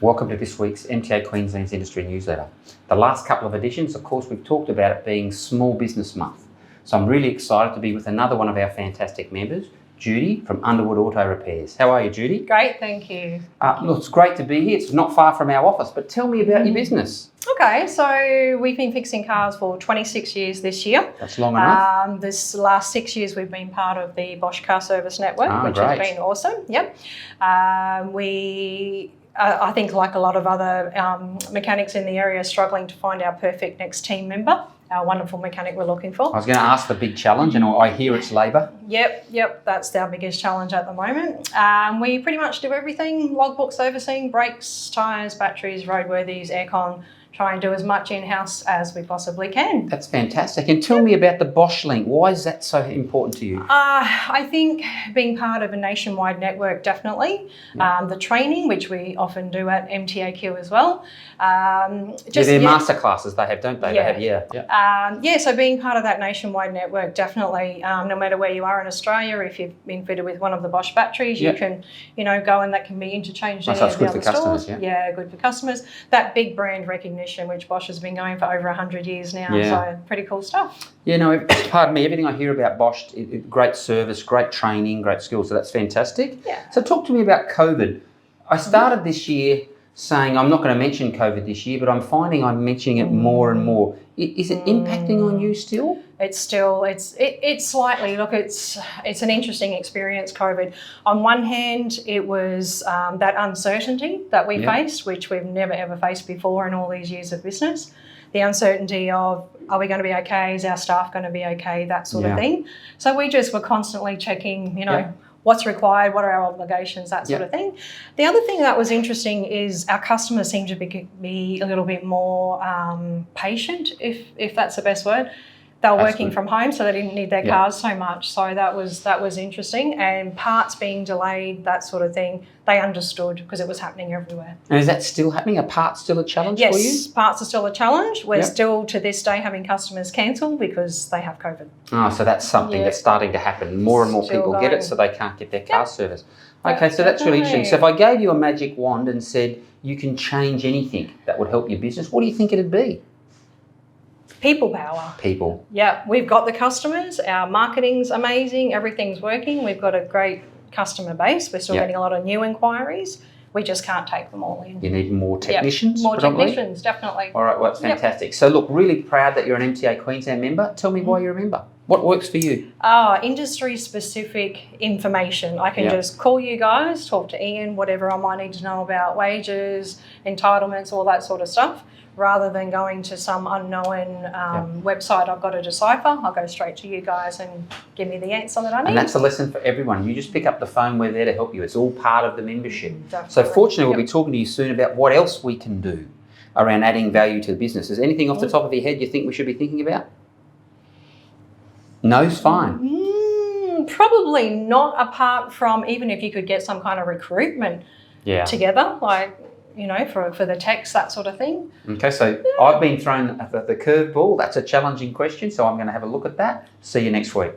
Welcome to this week's MTA Queensland's Industry Newsletter. The last couple of editions, of course, we've talked about it being Small Business Month. So I'm really excited to be with another one of our fantastic members, Judy from Underwood Auto Repairs. How are you, Judy? Great, thank you. Look, it's great to be here. It's not far from our office, but tell me about your business. Okay, so we've been fixing cars for 26 years this year. That's long enough. This last 6 years we've been part of the Bosch Car Service Network, which great. has been awesome. Yep. I think like a lot of other mechanics in the area are struggling to find our perfect next team member, our wonderful mechanic we're looking for. I was going to ask the big challenge, and I hear it's labour. Yep, that's our biggest challenge at the moment. We pretty much do everything: logbook servicing, brakes, tyres, batteries, roadworthies, aircon. Try and do as much in-house as we possibly can. That's fantastic. And tell me about the Bosch link. Why is that so important to you? I think being part of a nationwide network, definitely. The training, which we often do at MTA Q as well. They're masterclasses they have, don't they? So being part of that nationwide network, definitely, no matter where you are in Australia, if you've been fitted with one of the Bosch batteries, you can, go and that can be interchanged in so it's any good of the for other customers, stores. Yeah, good for customers. That big brand recognition, which Bosch has been going for over 100 years now. So pretty cool stuff. Yeah, no, pardon me, everything I hear about Bosch, great service, great training, great skills, so that's fantastic. Yeah. So talk to me about COVID. I started this year saying I'm not going to mention COVID this year, but I'm finding I'm mentioning it more and more. Is it impacting on you still? It's slightly, look, it's an interesting experience, COVID. On one hand, it was that uncertainty that we faced, which we've never ever faced before in all these years of business. The uncertainty of, are we going to be okay? Is our staff going to be okay? That sort of thing. So we just were constantly checking, what's required, what are our obligations, that sort of thing. The other thing that was interesting is our customers seem to be a little bit more patient, if that's the best word. They were working from home, so they didn't need their cars so much. So that was interesting. And parts being delayed, that sort of thing, they understood because it was happening everywhere. And is that still happening? Are parts still a challenge for you? Yes, parts are still a challenge. We're still, to this day, having customers cancel because they have COVID. Oh, so that's something that's starting to happen. More and more people get it, so they can't get their car serviced. Okay, so that's really interesting. So if I gave you a magic wand and said you can change anything that would help your business, what do you think it'd be? People power. People. Yeah, we've got the customers. Our marketing's amazing. Everything's working. We've got a great customer base. We're still getting a lot of new inquiries. We just can't take them all in. You need more technicians? More technicians, definitely. All right, well, that's fantastic. So look, really proud that you're an MTA Queensland member. Tell me why you're a member. What works for you? Industry-specific information. I can just call you guys, talk to Ian, whatever I might need to know about wages, entitlements, all that sort of stuff. Rather than going to some unknown website I've got to decipher, I'll go straight to you guys and give me the answer that I need. And that's a lesson for everyone. You just pick up the phone, we're there to help you. It's all part of the membership. Definitely. So fortunately, we'll be talking to you soon about what else we can do around adding value to the business. Is anything off the top of your head you think we should be thinking about? No's fine. Probably not, apart from even if you could get some kind of recruitment together, like, for the techs, that sort of thing. Okay, so I've been thrown the curveball. That's a challenging question, so I'm going to have a look at that. See you next week.